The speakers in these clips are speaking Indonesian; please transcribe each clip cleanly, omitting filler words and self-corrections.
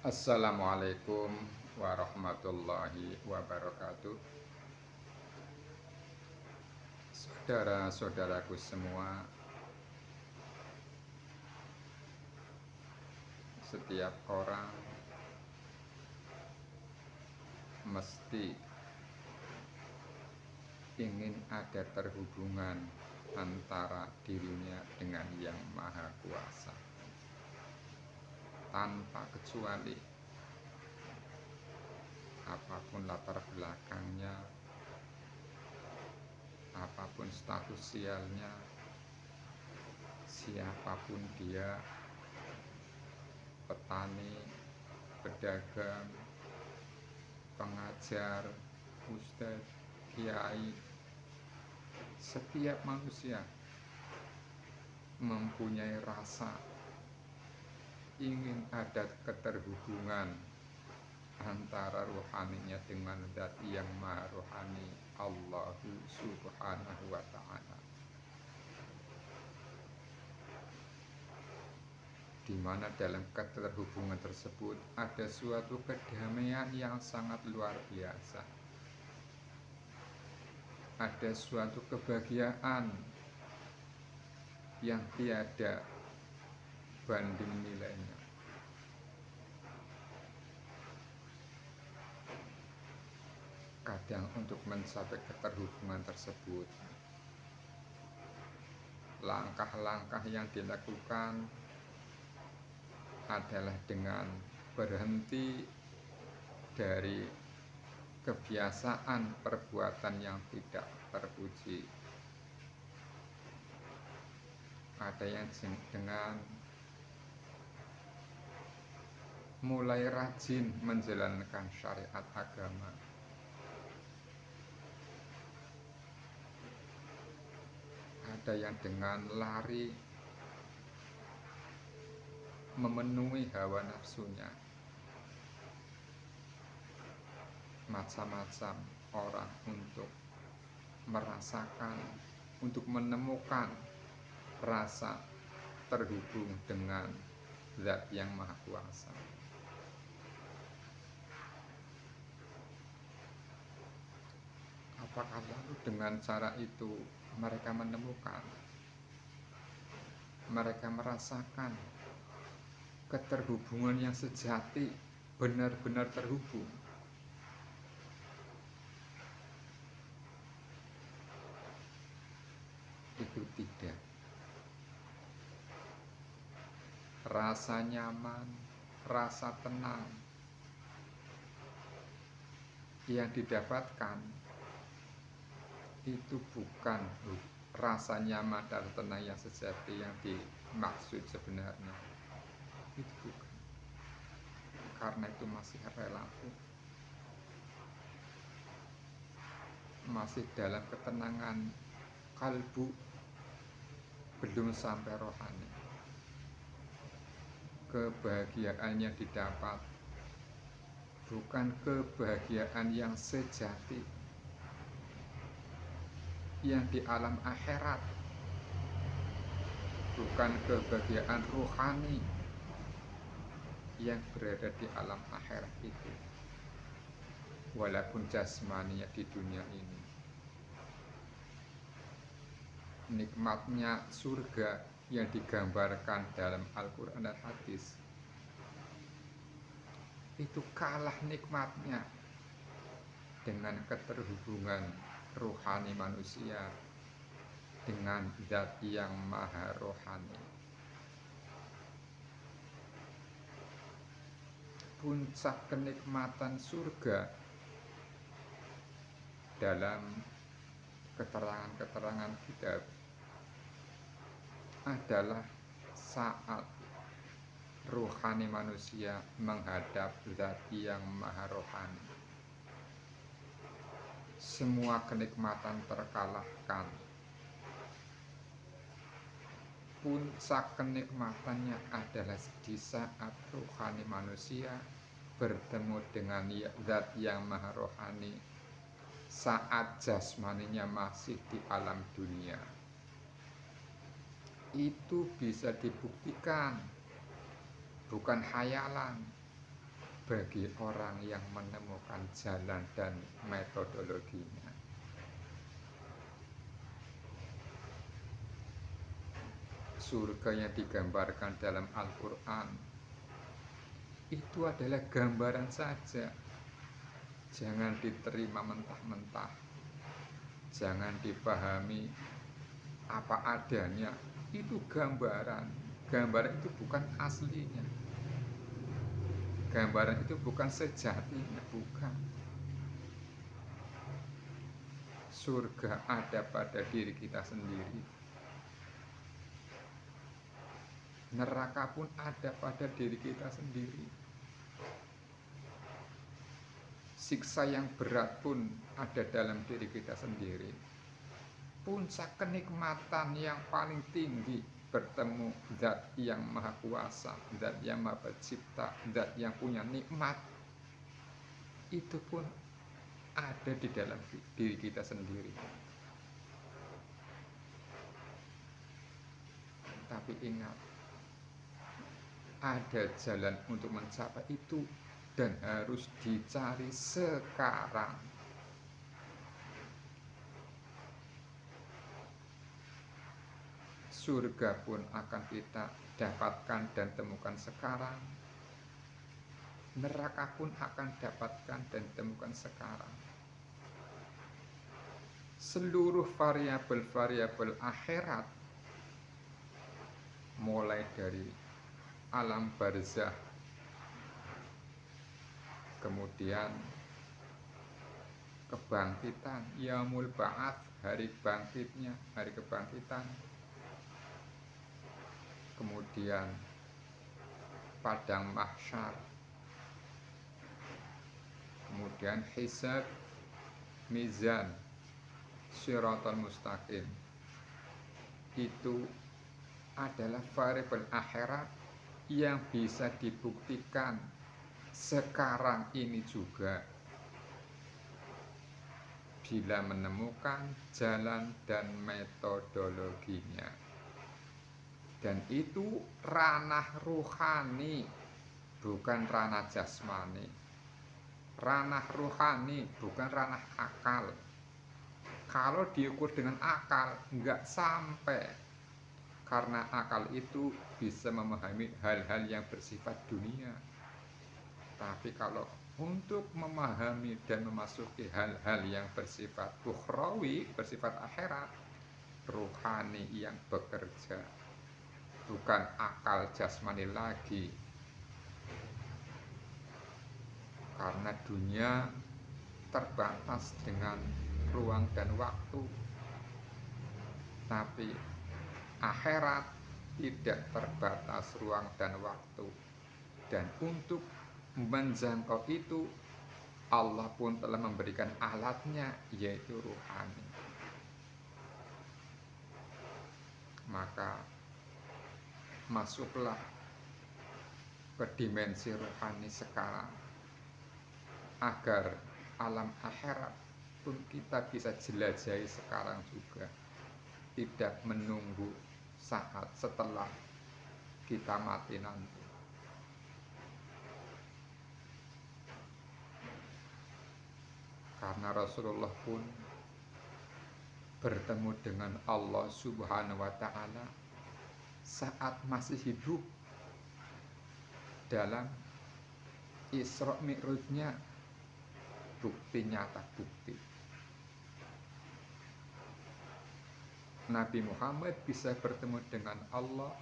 Assalamualaikum warahmatullahi wabarakatuh. Saudara-saudaraku semua, setiap orang mesti ingin ada terhubungan antara dirinya dengan Yang Maha Kuasa, tanpa kecuali. Apapun latar belakangnya, apapun status sosialnya, siapapun dia, petani, pedagang, pengajar, ustadz, kiai, setiap manusia mempunyai rasa ingin ada keterhubungan antara rohaninya dengan zat yang maha rohani, Allah subhanahu wa ta'ala, di mana dalam keterhubungan tersebut ada suatu kedamaian yang sangat luar biasa, ada suatu kebahagiaan yang tiada banding nilainya. Kadang untuk mencapai keterhubungan tersebut, langkah-langkah yang dilakukan adalah dengan berhenti dari kebiasaan perbuatan yang tidak terpuji. Ada yang dengan mulai rajin menjalankan syariat agama, ada yang dengan lari memenuhi hawa nafsunya. Macam-macam orang untuk merasakan, untuk menemukan rasa terhubung dengan zat yang maha kuasa. Apakah lalu dengan cara itu mereka menemukan, mereka merasakan keterhubungan yang sejati, benar-benar terhubung? Itu tidak. Rasa nyaman, rasa tenang yang didapatkan itu bukan rasa nyaman dan tenang yang sejati yang dimaksud sebenarnya. Itu bukan. Karena itu masih relatif, masih dalam ketenangan kalbu, belum sampai rohani. Kebahagiaan yang didapat bukan kebahagiaan yang sejati, yang di alam akhirat, bukan kebahagiaan rohani yang berada di alam akhirat itu. Walaupun jasmaninya di dunia ini, nikmatnya surga yang digambarkan dalam Al-Quran dan hadis itu kalah nikmatnya dengan keterhubungan rohani manusia dengan zat yang maha rohani. Puncak kenikmatan surga dalam keterangan-keterangan kitab adalah saat rohani manusia menghadap zat yang maha rohani. Semua kenikmatan terkalahkan. Puncak kenikmatannya adalah di saat rohani manusia bertemu dengan zat yang maha rohani saat jasmaninya masih di alam dunia. Itu bisa dibuktikan, bukan khayalan. bagi orang yang menemukan jalan dan metodologinya. Surga yang digambarkan dalam Al-Quran itu adalah gambaran saja. Jangan diterima mentah-mentah, jangan dipahami apa adanya. Itu gambaran. Gambaran itu bukan aslinya. Gambaran itu bukan sejatinya, bukan. Surga ada pada diri kita sendiri. Neraka pun ada pada diri kita sendiri. Siksa yang berat pun ada dalam diri kita sendiri. Puncak kenikmatan yang paling tinggi bertemu Zat yang Maha Kuasa, Zat yang Maha Pencipta, Zat yang punya nikmat, itu pun ada di dalam diri kita sendiri. Tapi ingat, ada jalan untuk mencapai itu dan harus dicari sekarang. Surga pun akan kita dapatkan dan temukan sekarang. Neraka pun akan dapatkan dan temukan sekarang. Seluruh variabel-variabel akhirat, mulai dari alam barzah, kemudian kebangkitan, yaumul ba'ats, hari bangkitnya, hari kebangkitan, kemudian padang mahsyar, kemudian hisab, mizan, shiratal mustaqim. Itu adalah variabel akhirat yang bisa dibuktikan sekarang ini juga bila menemukan jalan dan metodologinya. Dan itu ranah ruhani, bukan ranah jasmani. Ranah ruhani, bukan ranah akal. Kalau diukur dengan akal, nggak sampai. Karena akal itu bisa memahami hal-hal yang bersifat dunia. Tapi kalau untuk memahami dan memasuki hal-hal yang bersifat ukhrawi, bersifat akhirat, ruhani yang bekerja, bukan akal jasmani lagi. Karena dunia terbatas dengan ruang dan waktu, tapi akhirat tidak terbatas ruang dan waktu. Dan untuk menjangkau itu, Allah pun telah memberikan alatnya, yaitu ruhani. Maka masuklah ke dimensi rohani sekarang, agar alam akhirat pun kita bisa jelajahi sekarang juga, tidak menunggu saat setelah kita mati nanti. Karena Rasulullah pun bertemu dengan Allah Subhanahu wa Ta'ala saat masih hidup dalam Isra Mi'rajnya. Bukti nyata, bukti Nabi Muhammad bisa bertemu dengan Allah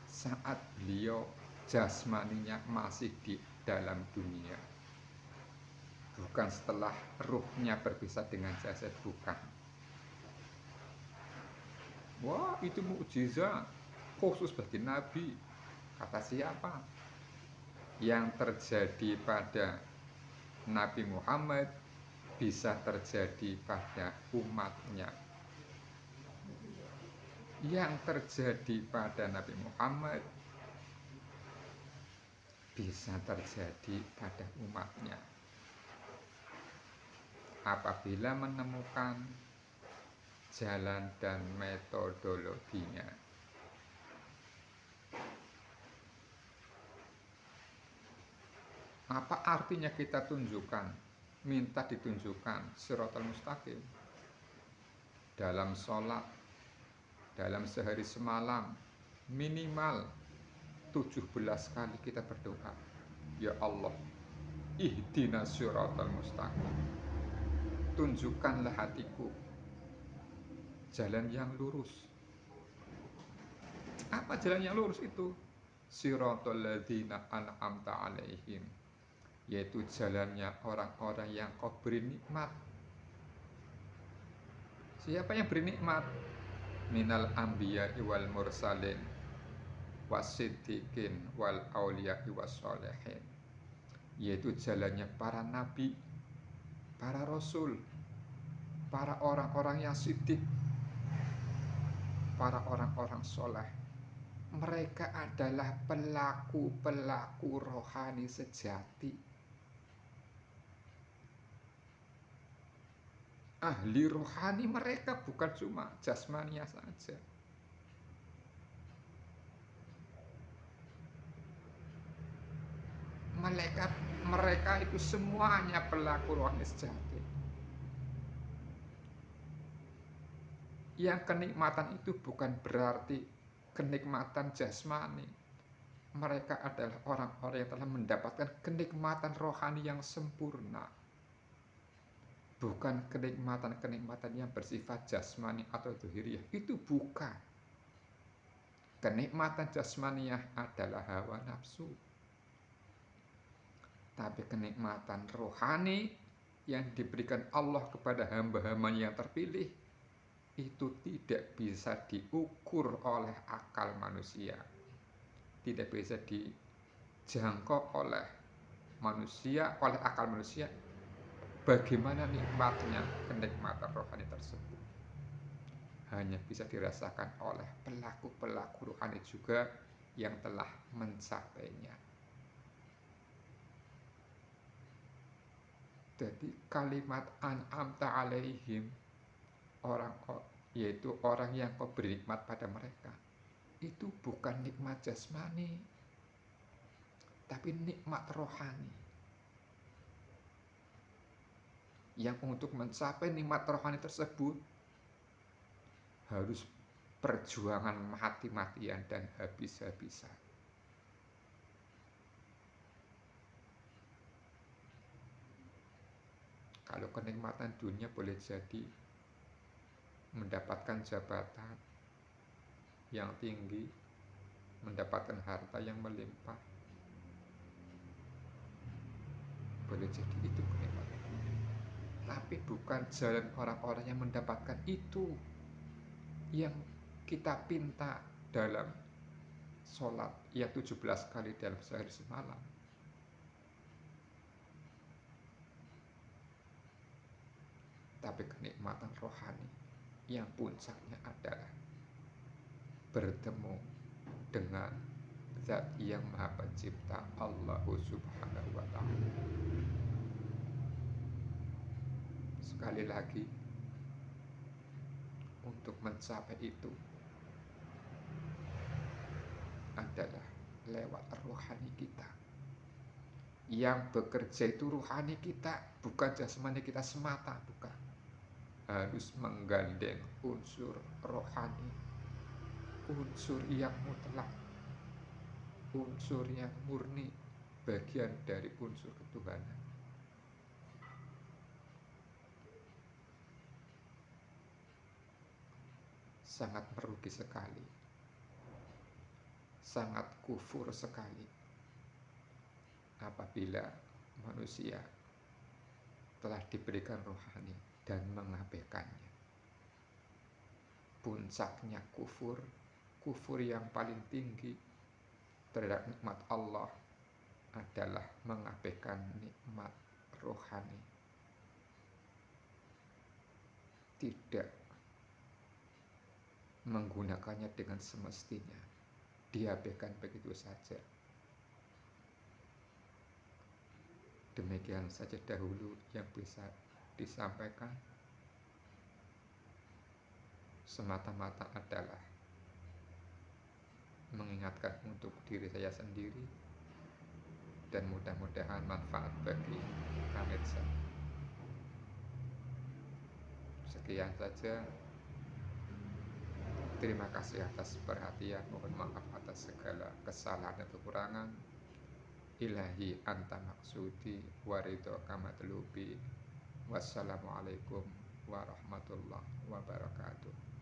saat beliau jasmaninya masih di dalam dunia, bukan setelah ruhnya berpisah dengan jasad, bukan. Wah, itu mukjizat khusus bagi Nabi. Kata siapa? Yang terjadi pada Nabi Muhammad bisa terjadi pada umatnya. Yang terjadi pada Nabi Muhammad bisa terjadi pada umatnya apabila menemukan jalan dan metodologinya. Apa artinya kita tunjukkan, minta ditunjukkan siratal mustaqim? Dalam sholat, dalam sehari semalam, minimal 17 kali kita berdoa, ya Allah, ihdinas siratal mustaqim, tunjukkanlah hatiku jalan yang lurus. Apa jalan yang lurus itu? Siratal ladzina an'amta alaihim, yaitu jalannya orang-orang yang kau beri nikmat. Siapa yang beri nikmat? Minal anbiya wal mursalin wasiddiqin wal auliya wassalihin, yaitu jalannya para nabi, para rasul, para orang-orang yang siddiq, para orang-orang soleh. Mereka adalah pelaku-pelaku rohani sejati. Ahli rohani mereka bukan cuma jasmania saja. Mereka itu semuanya pelaku rohani sejati. Yang kenikmatan itu bukan berarti kenikmatan jasmani. Mereka adalah orang-orang yang telah mendapatkan kenikmatan rohani yang sempurna. Bukan kenikmatan-kenikmatan yang bersifat jasmani atau zuhiriyah. Itu bukan. Kenikmatan jasmaniyah adalah hawa nafsu. Tapi kenikmatan rohani yang diberikan Allah kepada hamba-hambanya yang terpilih, itu tidak bisa diukur oleh akal manusia, tidak bisa dijangkau oleh manusia, oleh akal manusia. Bagaimana nikmatnya kenikmatan rohani tersebut hanya bisa dirasakan oleh pelaku-pelaku rohani juga yang telah mencapainya. Jadi kalimat an'amta alaihim, yaitu orang yang kau beri nikmat pada mereka, itu bukan nikmat jasmani, tapi nikmat rohani. Yang untuk mencapai nikmat rohani tersebut harus perjuangan mati-matian dan habis-habisan. Kalau kenikmatan dunia boleh jadi mendapatkan jabatan yang tinggi, mendapatkan harta yang melimpah, boleh jadi itu kenikmatan. Tapi bukan jalan orang-orang yang mendapatkan itu yang kita pinta dalam sholat yang 17 kali dalam sehari semalam. Tapi kenikmatan rohani yang puncaknya adalah bertemu dengan Zat yang Maha Pencipta, Allah Subhanahu wa Ta'ala. Sekali lagi, untuk mencapai itu adalah lewat rohani kita. Yang bekerja itu rohani kita, bukan jasmani kita semata, bukan. Harus menggandeng unsur rohani, unsur yang mutlak, unsur yang murni, bagian dari unsur ketuhanan. Sangat merugi sekali, sangat kufur sekali apabila manusia telah diberikan rohani dan mengabaikannya. Puncaknya kufur, kufur yang paling tinggi terhadap nikmat Allah adalah mengabaikan nikmat rohani. Tidak menggunakannya dengan semestinya, diabaikan begitu saja. Demikian saja dahulu yang bisa disampaikan. Semata-mata adalah mengingatkan untuk diri saya sendiri dan mudah-mudahan manfaat bagi pemirsa. Sekian saja. Terima kasih atas perhatian. Mohon maaf atas segala kesalahan dan kekurangan. Ilahi anta maksudi waridho kamatlubi. Wassalamualaikum warahmatullahi wabarakatuh.